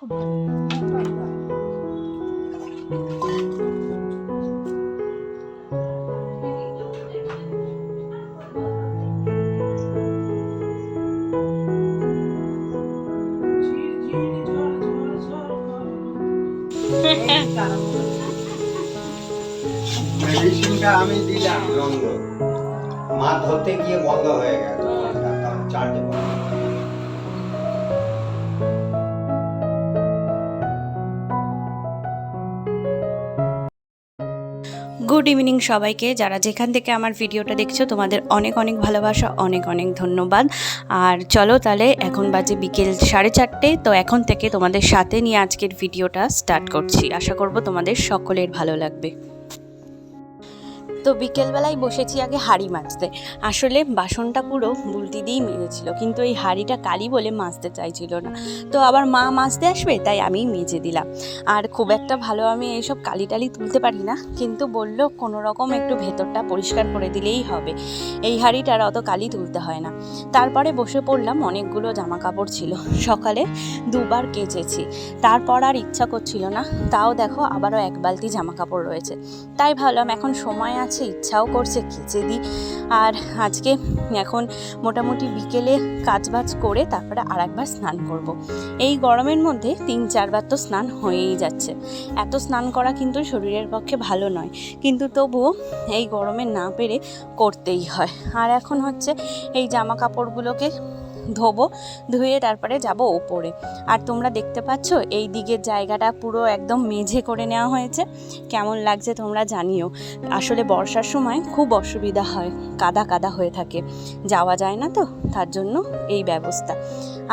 মেডিসিনটা আমি দিলাম রঙ মা ধরতে গিয়ে বন্ধ হয়ে গেল চার্জে। গুড ইভিনিং সবাইকে, যারা যেখান থেকে আমার ভিডিওটা দেখছো তোমাদের অনেক অনেক ভালোবাসা, অনেক অনেক ধন্যবাদ। আর চলো তাহলে এখন বাজে বিকেল 4:30, তো এখন থেকে তোমাদের সাথে নিয়ে আজকের ভিডিওটা স্টার্ট করছি। আশা করব তোমাদের সকলের ভালো লাগবে। তো বিকেলবেলায় বসেছি আগে হাঁড়ি মাজতে। আসলে বাসনটা পুরো বুলটি দিয়েই মেজেছিল, কিন্তু এই হাঁড়িটা কালি বলে মাজতে চাইছিল না। তো আবার মা মাজতে আসবে, তাই আমি মেজে দিলাম। আর খুব একটা ভালো আমি এইসব কালি টালি তুলতে পারি না, কিন্তু বললো কোনো রকম একটু ভেতরটা পরিষ্কার করে দিলেই হবে, এই হাঁড়িটার অত কালি তুলতে হয় না। তারপরে বসে পড়লাম, অনেকগুলো জামা কাপড় ছিল, সকালে 2বার কেচেছি। তারপর আর ইচ্ছা করছিল না, তাও দেখো আবারও 1 বালতি জামা কাপড় রয়েছে। তাই ভাবলাম এখন সময় আছে, ইচ্ছাও করছে, কেচে দিই। আর আজকে এখন মোটামুটি বিকেলে কাজবাজ করে তারপরে আরেকবার স্নান করব। এই গরমের মধ্যে 3-4 বার তো স্নান হয়েই যাচ্ছে। এত স্নান করা কিন্তু শরীরের পক্ষে ভালো নয়, কিন্তু তবুও এই গরমে না পেরে করতেই হয়। আর এখন হচ্ছে এই জামা কাপড়গুলোকে ধোবো, ধুয়ে তারপরে যাব ওপরে। আর তোমরা দেখতে পাচ্ছ এই দিকের জায়গাটা পুরো একদম মেঝে করে নেওয়া হয়েছে। কেমন লাগছে তোমরা জানিও। আসলে বর্ষার সময় খুব অসুবিধা হয়, কাদা কাদা হয়ে থাকে, যাওয়া যায় না, তো তার জন্য এই ব্যবস্থা।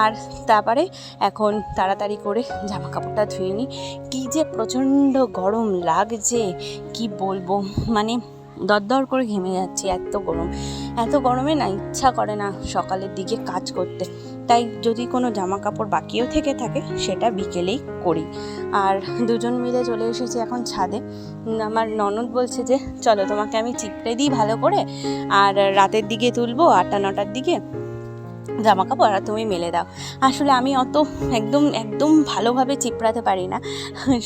আর তারপরে এখন তাড়াতাড়ি করে জামা কাপড়টা ধুয়ে নিই। কী যে প্রচণ্ড গরম লাগছে, কি বলবো, মানে দরদর করে ঘেমে যাচ্ছি। এত গরমে না ইচ্ছা করে না সকালের দিকে কাজ করতে। তাই যদি কোনো জামা কাপড় বাকিও থেকে থাকে সেটা বিকেলেই করি। আর দুজন মিলে চলে এসেছি এখন ছাদে। আমার ননদ বলছে যে চলো তোমাকে আমি চিপড়ে দিই ভালো করে, আর রাতের দিকে তুলবো 8টা-9টার দিকে জামা কাপড়, আর তুমি মেলে দাও। আসলে আমি অত একদম ভালোভাবে চিপড়াতে পারি না,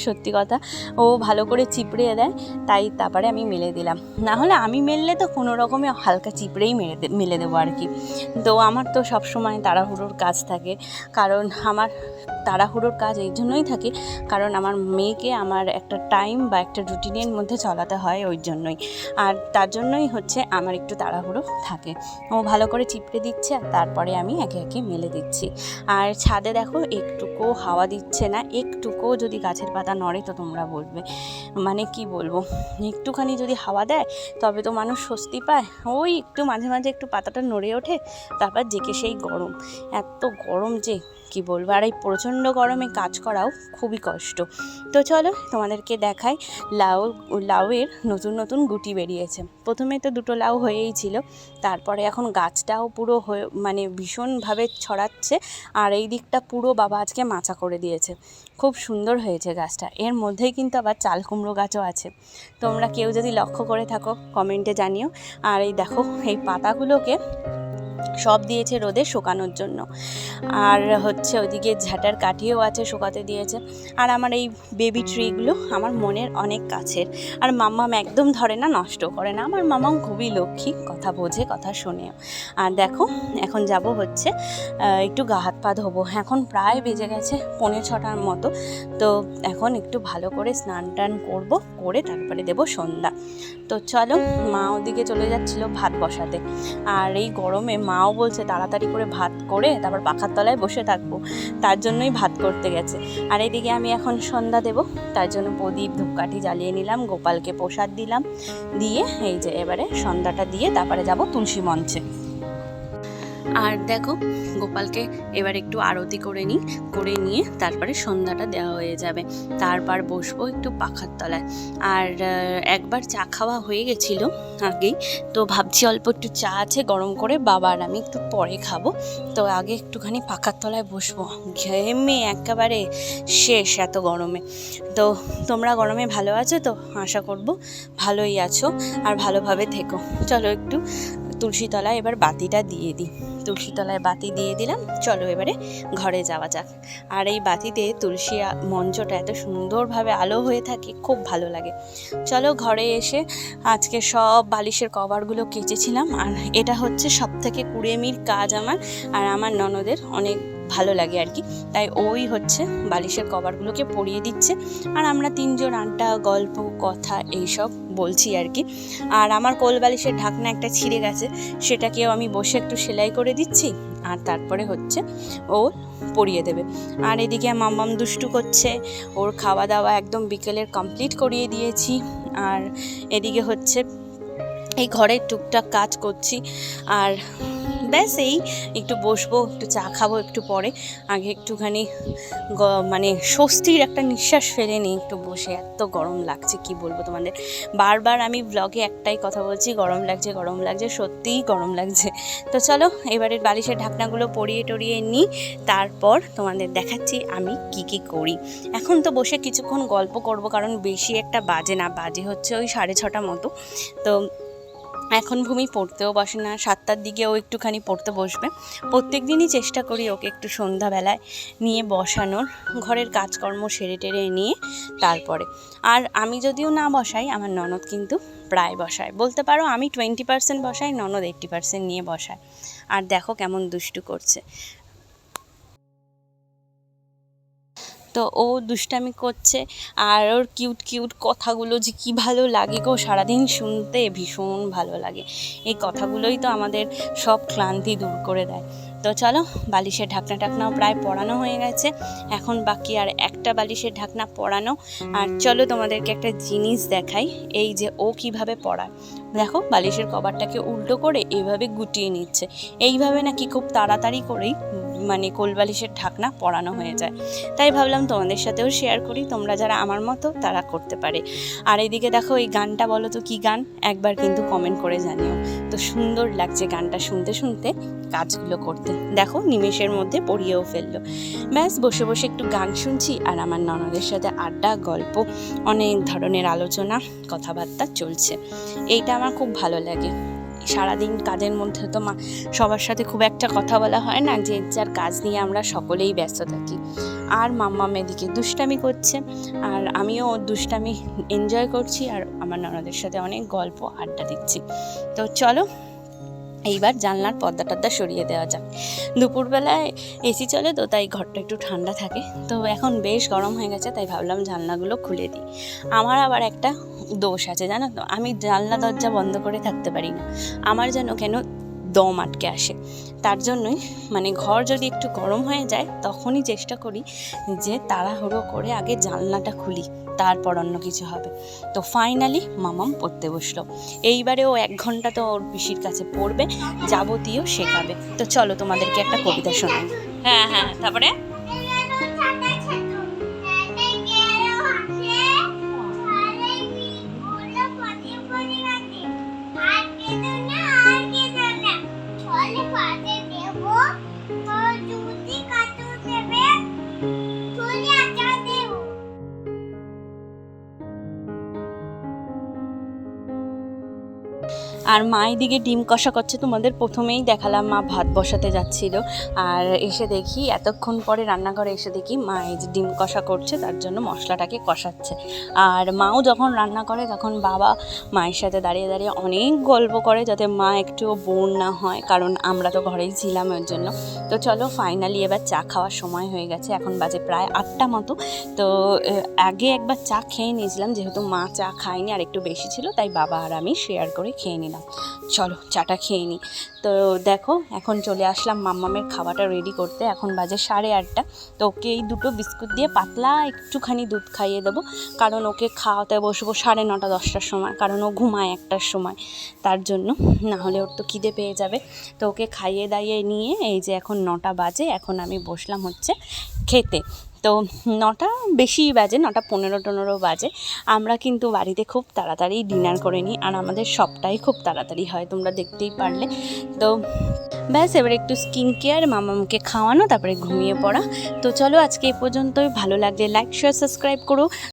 সত্যি কথা। ও ভালো করে চিপড়িয়ে দেয়, তাই তারপরে আমি মেলে দিলাম। না হলে আমি মেললে তো কোনো রকমে হালকা চিপড়েই মেলে দেবো আর কি। তো আমার তো সবসময় তাড়াহুড়োর কাজ থাকে, কারণ আমার তাড়াহুড়োর কাজ এই জন্যই থাকে কারণ আমার মেয়েকে আমার একটা টাইম বা একটা রুটিনের মধ্যে চলাতে হয়, ওই জন্যই। আর তার জন্যই হচ্ছে আমার একটু তাড়াহুড়ো থাকে। ও ভালো করে চিপড়ে দিচ্ছে, আর তারপরে আমি একে একে মেলে দিচ্ছি। আর ছাদে দেখো একটুকুও হাওয়া দিচ্ছে না, একটুকুও যদি গাছের পাতা নড়ে তো তোমরা বলবে, মানে কি বলবো, একটুখানি যদি হাওয়া দেয় তবে তো মানুষ স্বস্তি পায়। ওই একটু মাঝে মাঝে একটু পাতাটা নড়ে ওঠে, তারপর জেকে সেই গরম, এত গরম যে কি বলবো। আর এই প্রচণ্ড গরমে কাজ করাও খুবই কষ্ট। তো চলো তোমাদেরকে দেখাই, লাউয়ের নতুন নতুন গুটি বেরিয়েছে। প্রথমে তো 2টো লাউ হয়েই ছিল, তারপরে এখন গাছটাও পুরো হয়ে মানে ভীষণভাবে ছড়াচ্ছে। আর এই দিকটা পুরো বাবা আজকে মাচা করে দিয়েছে, খুব সুন্দর হয়েছে গাছটা। এর মধ্যেই কিন্তু আবার চাল কুমড়ো গাছও আছে, তোমরা কেউ যদি লক্ষ্য করে থাকো কমেন্টে জানিও। আর এই দেখো এই পাতাগুলোকে সব দিয়েছে রোদে শুকানোর জন্য। আর হচ্ছে ওইদিকে ঝাঁটার কাঠিও আছে, শুকাতে দিয়েছে। আর আমার এই বেবি ট্রিগুলো আমার মনের অনেক কাছের। আর মাম্মাম একদম ধরে না, নষ্ট করে না। আমার মাম্মাম খুবই লক্ষ্মী, কথা বোঝে, কথা শোনেও। আর দেখো এখন যাব হচ্ছে একটু গা হাত পা ধোবো। এখন প্রায় বেজে গেছে 5:45 মতো। তো এখন একটু ভালো করে স্নান টান করবো, করে তারপরে দেবো সন্ধ্যা। তো চলো, মা ওদিকে চলে যাচ্ছিলো ভাত বসাতে। আর এই গরমে মাও বলছে তাড়াতাড়ি করে ভাত করে তারপর পাখার তলায় বসে থাকবো, তার জন্যই ভাত করতে গেছে। আর এইদিকে আমি এখন সন্ধ্যা দেব, তার জন্য প্রদীপ ধূপকাঠি জ্বালিয়ে নিলাম, গোপালকে প্রসাদ দিলাম, দিয়ে এই যে এবারে সন্ধ্যাটা দিয়ে তারপরে যাব তুলসী মঞ্চে। আর দেখো গোপালকে এবার একটু আরতি করে নিয়ে তারপরে সন্ধ্যাটা দেওয়া হয়ে যাবে। তারপর বসবো একটু পাখার তলায়। আর একবার চা খাওয়া হয়ে গেছিলো আগেই, তো ভাবছি অল্প একটু চা আছে গরম করে, বাবা আর আমি একটু পরে খাবো। তো আগে একটুখানি পাখার তলায় বসবো, ঘেমে একেবারে শেষ এত গরমে। তো তোমরা গরমে ভালো আছো তো? আশা করবো ভালোই আছো আর ভালোভাবে থেকো। চলো একটু তুলসী তলায় এবার বাতিটা দিয়ে দিই। তুলসী তলায় বাতি দিয়ে দিলাম। চলো এবারে ঘরে যাওয়া যাক। আর এই বাতিতে তুলসী মঞ্চটা এত সুন্দরভাবে আলো হয়ে থাকে, খুব ভালো লাগে। চলো ঘরে এসে আজকে সব বালিশের কভারগুলো কেচেছিলাম। আর এটা হচ্ছে সবথেকে কুড়েমির কাজ আমার, আর আমার ননদের অনেক ভালো লাগে আর কি। তাই ওই হচ্ছে বালিশের কভারগুলোকে পরিয়ে দিচ্ছে, আর আমরা তিনজন আড্ডা, গল্প, কথা এইসব বলছি আর কি। আর আমার কোল বালিশের ঢাকনা একটা ছিঁড়ে গেছে, সেটাকেও আমি বসে একটু সেলাই করে দিচ্ছি, আর তারপরে হচ্ছে ও পরিয়ে দেবে। আর এদিকে মাম্মাম দুষ্টু করছে, ওর খাওয়া দাওয়া একদম বিকেলের কমপ্লিট করিয়ে দিয়েছি। আর এদিকে হচ্ছে এই ঘরের টুকটাক কাজ করছি। আর ব্যাস এই একটু বসবো, একটু চা খাবো একটু পরে। আগে একটুখানি মানে স্বস্তির একটা নিঃশ্বাস ফেলে নিই একটু বসে। এত গরম লাগছে কি বলবো তোমাদের। বারবার আমি ব্লগে একটাই কথা বলছি, গরম লাগছে গরম লাগছে, সত্যিই গরম লাগছে। তো চলো এবারের বালিশের ঢাকনাগুলো পরিয়ে টরিয়ে নিই, তারপর তোমাদের দেখাচ্ছি আমি কি করি। এখন তো বসে কিছুক্ষণ গল্প করব, কারণ বেশি একটা বাজে না, বাজে হচ্ছে ওই 6:30 মতো। তো এখন ভূমি পড়তেও বসে না, 7টার দিকে ও একটুখানি পড়তে বসবে। প্রত্যেক দিনই চেষ্টা করি ওকে একটু সন্ধ্যাবেলায় নিয়ে বসানোর, ঘরের কাজকর্ম সেরে টেরে নিয়ে তারপরে। আর আমি যদিও না বসাই, আমার ননদ কিন্তু প্রায় বসায়, বলতে পারো আমি 20% বসাই, ননদ 80% নিয়ে বসায়। আর দেখো কেমন দুষ্টু করছে। তো ও দুষ্টামি করছে, আর ওর কিউট কথাগুলো যে কী ভালো লাগে গো, সারাদিন শুনতে ভীষণ ভালো লাগে। এই কথাগুলোই তো আমাদের সব ক্লান্তি দূর করে দেয়। তো চলো বালিশের ঢাকনাও প্রায় পরানো হয়ে গেছে, এখন বাকি আর একটা বালিশের ঢাকনা পরানো। আর চলো তোমাদেরকে একটা জিনিস দেখাই, এই যে ও কিভাবে পরায়। দেখো বালিশের কভারটাকে উল্টো করে এভাবে গুটিয়ে নিচ্ছে। এইভাবে নাকি খুব তাড়াতাড়ি করেই মানে কোলবালিশের ঢাকনা পরানো হয়ে যায়। তাই ভাবলাম তোমাদের সাথেও শেয়ার করি, তোমরা যারা আমার মতো তারা করতে পারে। আর এইদিকে দেখো এই গানটা বলো তো কী গান, একবার কিন্তু কমেন্ট করে জানিও। তো সুন্দর লাগছে গানটা শুনতে শুনতে কাজগুলো করতে। দেখো নিমেষের মধ্যে পড়িয়েও ফেললো। ব্যাস বসে বসে একটু গান শুনছি, আর আমার ননদের সাথে আড্ডা, গল্প, অনেক ধরনের আলোচনা, কথাবার্তা চলছে। এইটা আমার খুব ভালো লাগে। সারাদিন কাজের মধ্যে তো সবার সাথে খুব একটা কথা বলা হয় না, যে যার কাজ নিয়ে আমরা সকলেই ব্যস্ত থাকি। আর মাম্মাম এদিকে দুষ্টামি করছে, আর আমিও ওর দুষ্টামি এনজয় করছি, আর আমার ননদের সাথে অনেক গল্প আড্ডা দিচ্ছি। তো চলো এইবার জানলার পর্দা সরিয়ে দেওয়া যাক। দুপুরবেলায় এসি চলে তো, তাই ঘরটা একটু ঠান্ডা থাকে। তো এখন বেশ গরম হয়ে গেছে, তাই ভাবলাম জানলাগুলো খুলে দিই। আমার আবার একটা দোষ আছে জানো তো, আমি জানলা দরজা বন্ধ করে থাকতে পারি না। আমার যেন কেন দম আটকে আসে। তার জন্যই মানে ঘর যদি একটু গরম হয়ে যায়, তখনই চেষ্টা করি যে তাড়াহুড়ো করে আগে জানলাটা খুলি, তারপর অন্য কিছু হবে। তো ফাইনালি মামাম পড়তে বসলো। এইবারে ও 1 ঘন্টা তো ওর পিসির কাছে পড়বে, যাবতীয় শেখাবে। তো চলো তোমাদেরকে একটা কবিতা শোনাই। হ্যাঁ তারপরে আর মা এদিকে ডিম কষা করছে। তোমাদের প্রথমেই দেখালাম মা ভাত বসাতে যাচ্ছিল, আর এসে দেখি এতক্ষণ পরে রান্নাঘরে এসে দেখি মা এই যে ডিম কষা করছে, তার জন্য মশলাটাকে কষাচ্ছে। আর মাও যখন রান্না করে তখন বাবা মায়ের সাথে দাঁড়িয়ে দাঁড়িয়ে অনেক গল্প করে, যাতে মা একটুও বোর না হয়, কারণ আমরা তো ঘরেই ছিলাম ওর জন্য। তো চলো ফাইনালি এবার চা খাওয়ার সময় হয়ে গেছে, এখন বাজে প্রায় 8টা মতো। তো আগে একবার চা খেয়ে নিয়েছিলাম, যেহেতু মা চা খায়নি আর একটু বেশি ছিল, তাই বাবা আর আমি শেয়ার করে খেয়ে নিলাম। চলো চাটা খেয়ে নিই। তো দেখো এখন চলে আসলাম মাম্মামের খাবারটা রেডি করতে। এখন বাজে 8:30। তো ওকে এই 2টো বিস্কুট দিয়ে পাতলা একটুখানি দুধ খাইয়ে দেবো, কারণ ওকে খাওয়াতে বসবো 9:30 10টার সময়, কারণ ও ঘুমায় 1টার সময়। তার জন্য, না হলে ওর তো খিদে পেয়ে যাবে। তো ওকে খাইয়ে দাইয়ে নিয়ে এই যে এখন 9টা বাজে, এখন আমি বসলাম হচ্ছে খেতে। তো 9টা বেশি বাজে, 9:15-15 বাজে। আমরা কিন্তু বাড়িতে খুব তাড়াতাড়ি ডিনার করে নিই, আর আমাদের সবটাই খুব তাড়াতাড়ি হয়, তোমরা দেখতেই পারলে। তো ব্যাস এবার একটু স্কিন কেয়ার, মামামকে খাওয়ানো, তারপরে ঘুমিয়ে পড়া। তো চলো আজকে এই পর্যন্তই। ভালো লাগলে লাইক শেয়ার সাবস্ক্রাইব করো।